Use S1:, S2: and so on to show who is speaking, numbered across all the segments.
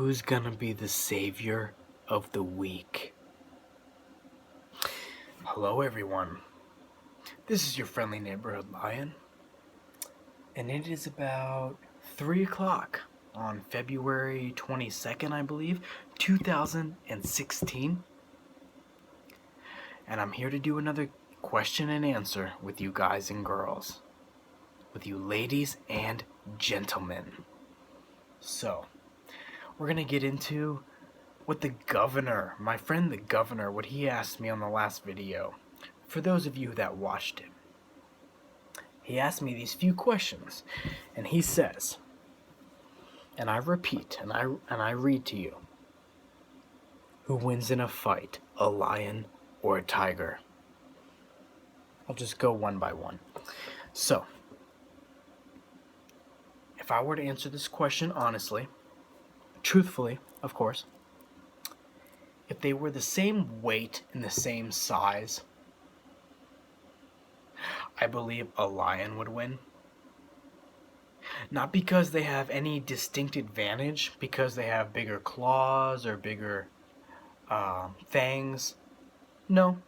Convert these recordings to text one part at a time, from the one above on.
S1: Who's gonna be the savior of the week? Hello everyone, this is your friendly neighborhood lion, and it is about 3 o'clock on February 22nd, I believe, 2016, and I'm here to do another question and answer with you guys and girls, with you ladies and gentlemen. So, we're gonna get into what the governor, my friend the governor, what he asked me on the last video. For those of you that watched it, he asked me these few questions, and he says, and I repeat, and I read to you, who wins in a fight, a lion or a tiger? I'll just go one by one. So, if I were to answer this question honestly, truthfully, of course, if they were the same weight and the same size, I believe a lion would win. Not because they have any distinct advantage, because they have bigger claws or bigger fangs. No.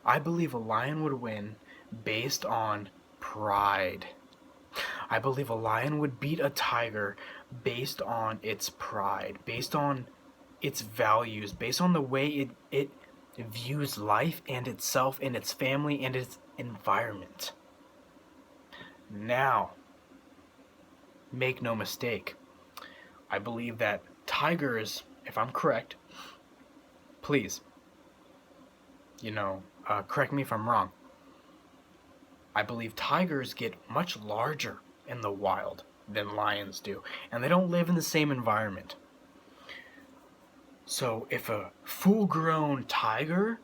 S1: I believe a lion would win based on pride. I believe a lion would beat a tiger based on its pride, based on its values, based on the way it views life and itself and its family and its environment. Now, make no mistake, I believe that tigers, if I'm correct, please, correct me if I'm wrong, I believe tigers get much larger in the wild than lions do, and they don't live in the same environment. So if a full-grown tiger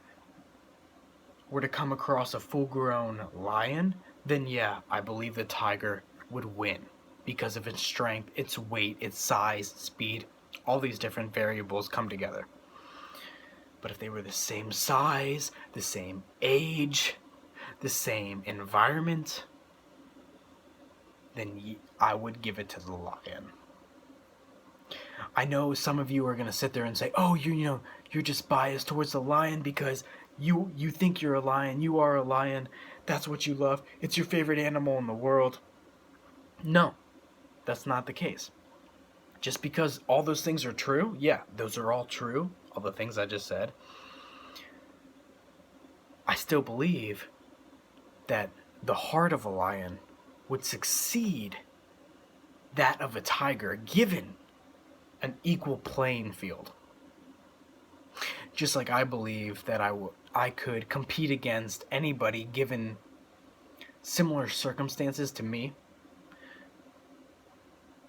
S1: were to come across a full-grown lion, then yeah, I believe the tiger would win because of its strength, its weight, its size, speed, all these different variables come together. But if they were the same size, the same age, the same environment, then I would give it to the lion. I know some of you are going to sit there and say, oh, you're just biased towards the lion because you think you're a lion, you are a lion, that's what you love, it's your favorite animal in the world. No, that's not the case. Just because all those things are true, yeah, those are all true, all the things I just said, I still believe that the heart of a lion would succeed that of a tiger given an equal playing field. Just like I believe that I could compete against anybody given similar circumstances to me,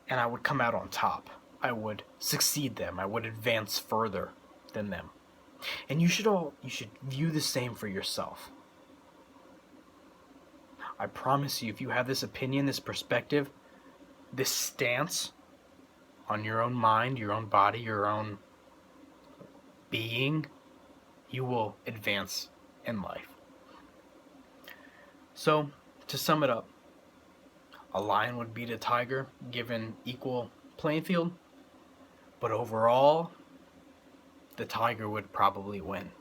S1: and I would come out on top. I would succeed them. I would advance further than them. And you should view the same for yourself. I promise you, if you have this opinion, this perspective, this stance on your own mind, your own body, your own being, you will advance in life. So, to sum it up, a lion would beat a tiger given equal playing field, but overall, the tiger would probably win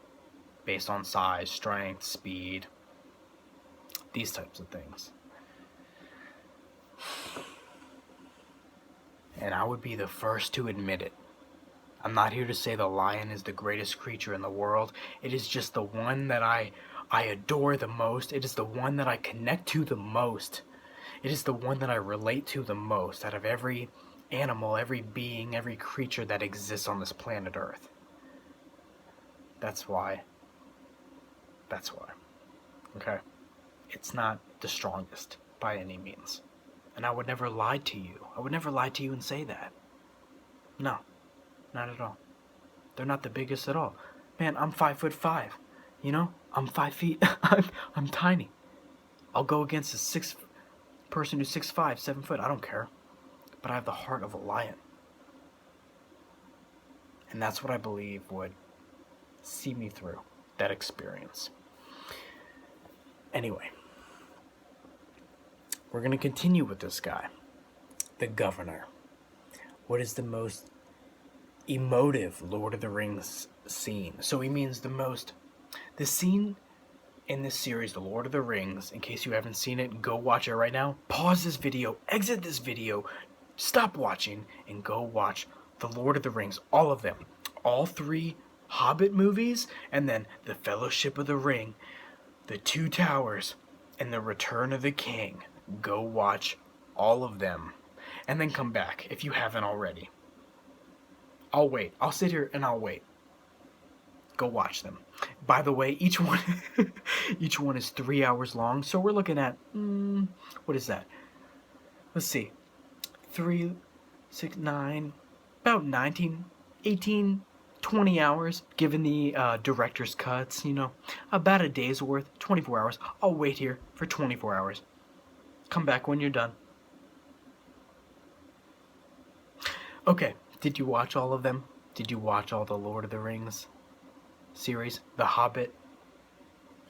S1: based on size, strength, speed, these types of things. And I would be the first to admit it. I'm not here to say the lion is the greatest creature in the world. It is just the one that I adore the most. It is the one that I connect to the most. It is the one that I relate to the most out of every animal, every being, every creature that exists on this planet Earth. That's why. Okay? It's not the strongest by any means. And I would never lie to you. I would never lie to you and say that. No, not at all. They're not the biggest at all. Man, I'm 5'5". I'm 5 feet. I'm tiny. I'll go against a person who's 6'5", 7 foot. I don't care. But I have the heart of a lion. And that's what I believe would see me through that experience. Anyway, we're going to continue with this guy, the governor. What is the most emotive Lord of the Rings scene? So he means the scene in this series, The Lord of the Rings. In case you haven't seen it, go watch it right now. Pause this video, exit this video, stop watching, and go watch The Lord of the Rings. All of them. All 3 Hobbit movies, and then The Fellowship of the Ring, The Two Towers, and The Return of the King. Go watch all of them. And then come back if you haven't already. I'll wait. I'll sit here and I'll wait. Go watch them. By the way, each one is 3 hours long, so we're looking at what is that? Let's see. 3, 6, 9, about 19, 18, 20 hours, given the director's cuts, about a day's worth, 24 hours. I'll wait here for 24 hours. Come back when you're done. Okay, did you watch all of them? Did you watch all the Lord of the Rings series? The Hobbit,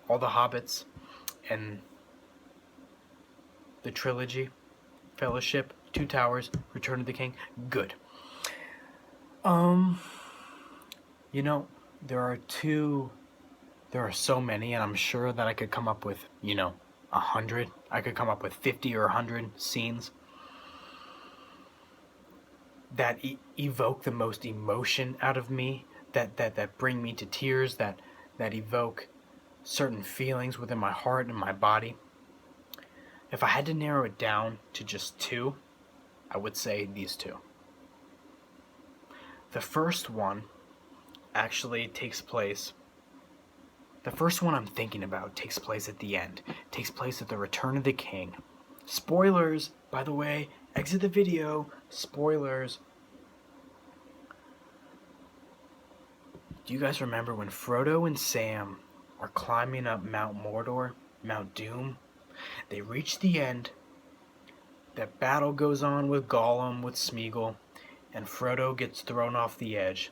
S1: all the Hobbits, and the trilogy, Fellowship, Two Towers, Return of the King? Good. There are so many, and I'm sure that I could come up with, 100. I could come up with 50 or 100 scenes that evoke the most emotion out of me, that bring me to tears, that evoke certain feelings within my heart and my body. If I had to narrow it down to just 2, I would say these 2. The first one actually takes place. The first one I'm thinking about takes place at the end. It takes place at the Return of the King. Spoilers, by the way. Exit the video. Spoilers. Do you guys remember when Frodo and Sam are climbing up Mount Mordor, Mount Doom? They reach the end. That battle goes on with Gollum, with Smeagol, and Frodo gets thrown off the edge.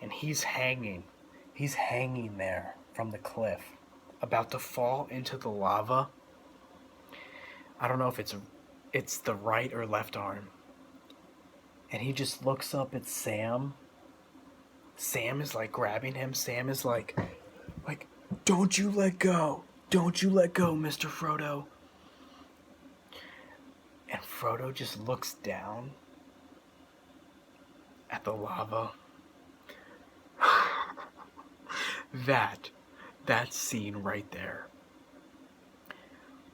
S1: And he's hanging. He's hanging there from the cliff, about to fall into the lava. I don't know if it's the right or left arm. And he just looks up at Sam. Sam is like grabbing him. Sam is like, don't you let go. Don't you let go, Mr. Frodo. And Frodo just looks down at the lava. That scene right there.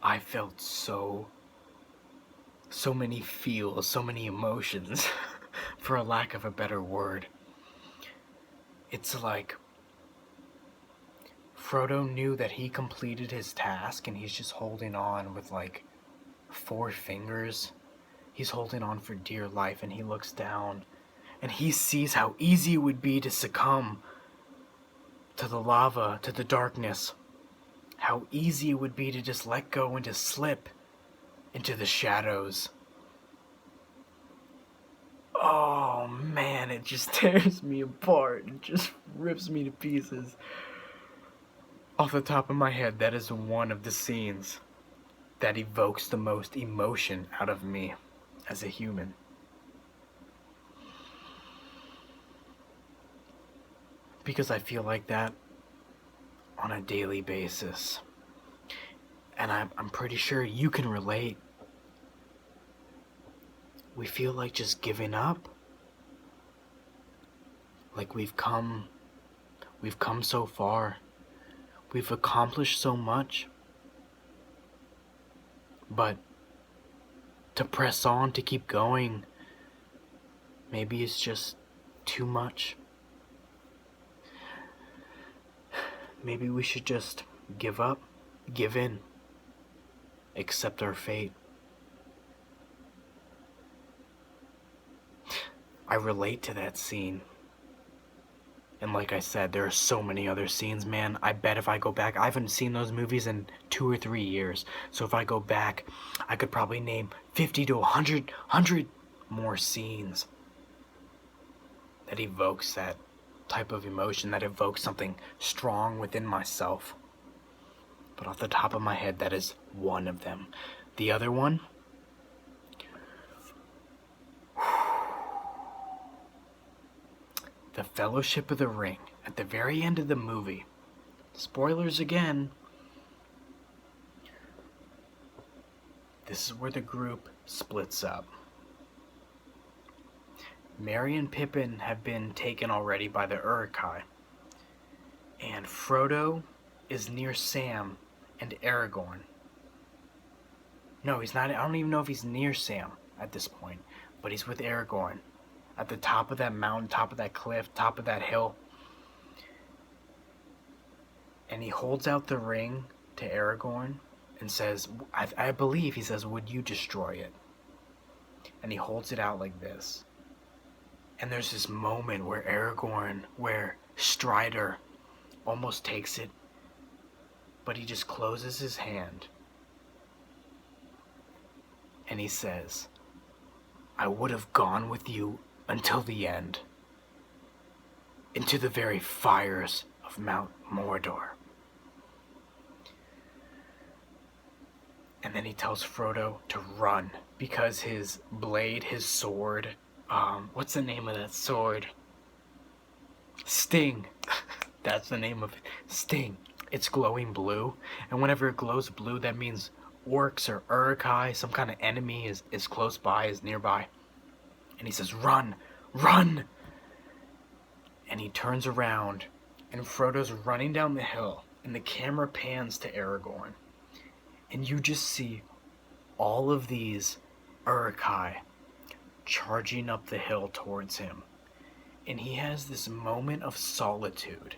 S1: I felt so many feels, so many emotions, for a lack of a better word. It's like Frodo knew that he completed his task, and he's just holding on with 4 fingers. He's holding on for dear life, and he looks down, and he sees how easy it would be to succumb to the lava, to the darkness. How easy it would be to just let go and to slip into the shadows. Oh man, it just tears me apart. It just rips me to pieces. Off the top of my head, that is one of the scenes that evokes the most emotion out of me as a human. Because I feel like that on a daily basis. And I'm pretty sure you can relate. We feel like just giving up. Like we've come so far. We've accomplished so much. But to press on, to keep going, maybe it's just too much. Maybe we should just give up, give in, accept our fate. I relate to that scene. And like I said, there are so many other scenes, man. I bet if I go back, I haven't seen those movies in 2 or 3 years. So if I go back, I could probably name 50 to 100 more scenes that evokes that type of emotion, that evokes something strong within myself. But off the top of my head, that is one of them. The other one, the Fellowship of the Ring, at the very end of the movie, spoilers again, this is where the group splits up. Merry and Pippin have been taken already by the Uruk-hai, and Frodo is near Sam and Aragorn. No, he's not. I don't even know if he's near Sam at this point, but he's with Aragorn at the top of that mountain, top of that cliff, top of that hill. And he holds out the ring to Aragorn and says, I believe he says, "Would you destroy it?" And he holds it out like this. And there's this moment where Strider almost takes it, but he just closes his hand. And he says, "I would have gone with you until the end, into the very fires of Mount Mordor." And then he tells Frodo to run, because his blade, his sword, what's the name of that sword? Sting. That's the name of it. Sting. It's glowing blue, and whenever it glows blue, that means orcs or Uruk-hai, some kind of enemy is close by, is nearby. And he says, "Run! Run!" And he turns around, and Frodo's running down the hill, and the camera pans to Aragorn. And you just see all of these Uruk-hai charging up the hill towards him. And he has this moment of solitude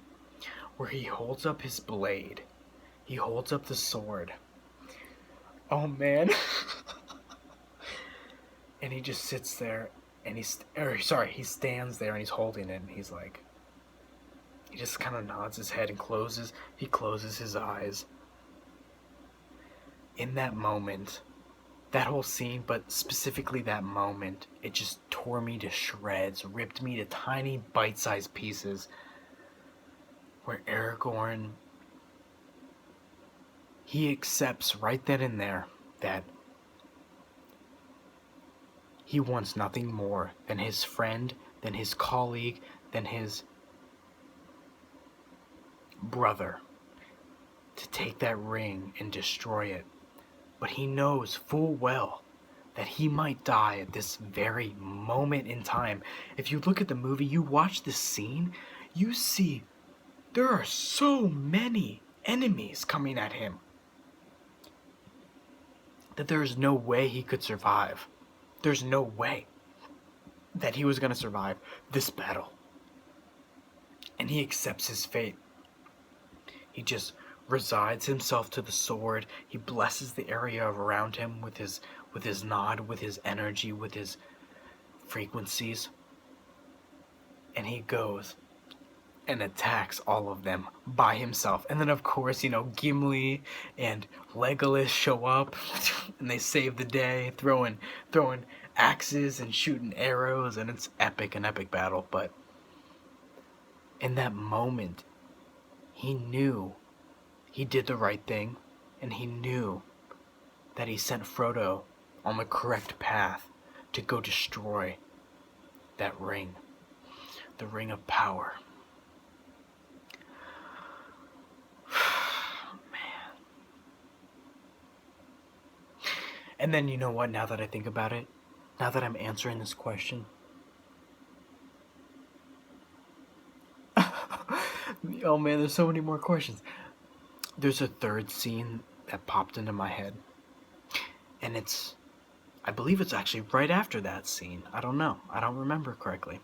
S1: where he holds up his blade. He holds up the sword. Oh man. And he just sits there and he stands there and he's holding it, and he's like, he just kind of nods his head and closes his eyes. In that moment, that whole scene, but specifically that moment, it just tore me to shreds, ripped me to tiny bite-sized pieces, where Aragorn, he accepts right then and there that he wants nothing more than his friend, than his colleague, than his brother to take that ring and destroy it. But he knows full well that he might die at this very moment in time. If you look at the movie, you watch this scene, you see there are so many enemies coming at him that there's no way he could survive. There's no way that he was going to survive this battle. And he accepts his fate. He just resigns himself to the sword. He blesses the area around him with his nod, with his energy, with his frequencies. And he goes and attacks all of them by himself. And then of course, Gimli and Legolas show up and they save the day, throwing axes and shooting arrows, and it's an epic battle. But in that moment, he knew he did the right thing, and he knew that he sent Frodo on the correct path to go destroy that ring, the Ring of Power. Man. And then, you know what, now that I think about it, now that I'm answering this question, oh man, there's so many more questions. There's a third scene that popped into my head, and I believe it's actually right after that scene. I don't know. I don't remember correctly.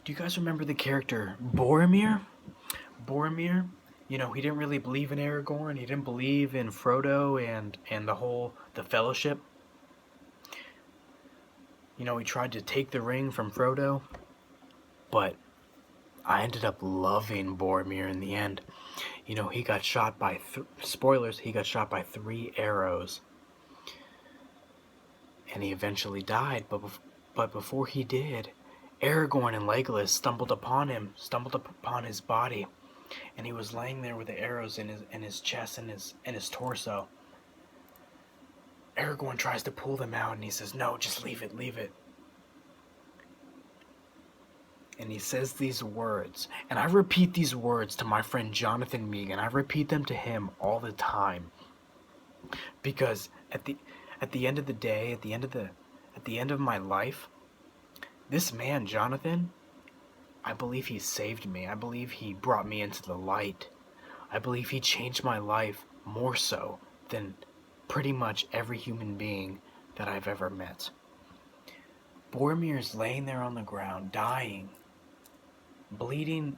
S1: Do you guys remember the character Boromir? Boromir, he didn't really believe in Aragorn. He didn't believe in Frodo and the Fellowship. He tried to take the ring from Frodo, but I ended up loving Boromir in the end. He got shot by, spoilers, he got shot by 3 arrows. And he eventually died, but before he did, Aragorn and Legolas stumbled upon his body, and he was laying there with the arrows in his chest and his torso. Aragorn tries to pull them out, and he says, "No, just leave it. and he says these words, and I repeat these words to my friend Jonathan Megan. I repeat them to him all the time, because at the end of the day, at the end of my life, this man Jonathan, I believe he saved me. I believe he brought me into the light. I believe he changed my life more so than pretty much every human being that I've ever met. Boromir's laying there on the ground, dying, bleeding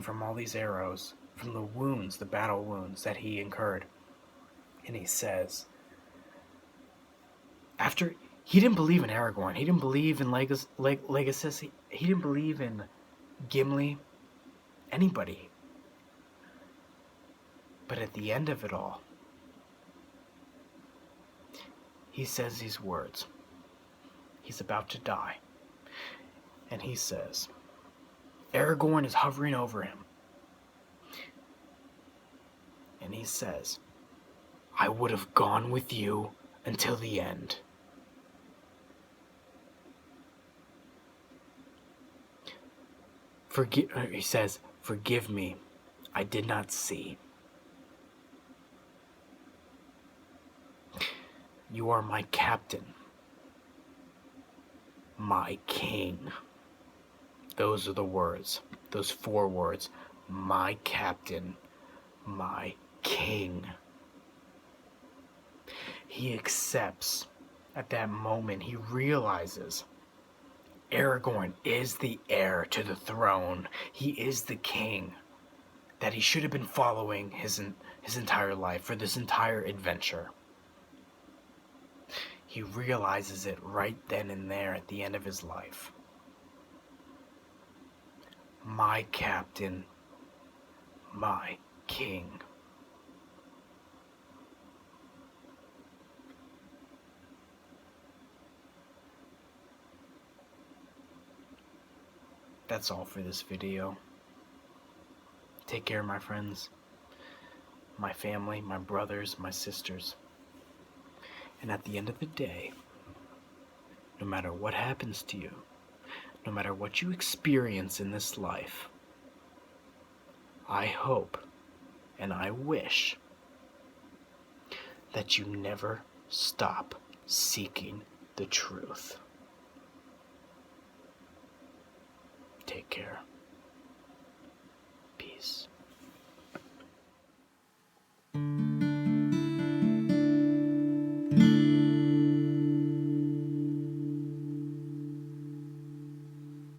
S1: from all these arrows, from the wounds, the battle wounds that he incurred. And he says, after he didn't believe in Aragorn, he didn't believe in Legolas, he didn't believe in Gimli, anybody. But at the end of it all, he says these words. He's about to die. And he says, Aragorn is hovering over him. And he says, I would have gone with you until the end. He says, forgive me, I did not see. You are my captain, my king. Those are the words, those 4 words, my captain, my king. He accepts at that moment, he realizes Aragorn is the heir to the throne. He is the king that he should have been following his entire life, for this entire adventure. He realizes it right then and there at the end of his life. My captain, my king. That's all for this video. Take care, my friends, my family, my brothers, my sisters. And at the end of the day, no matter what happens to you, no matter what you experience in this life, I hope and I wish that you never stop seeking the truth. Take care. Peace.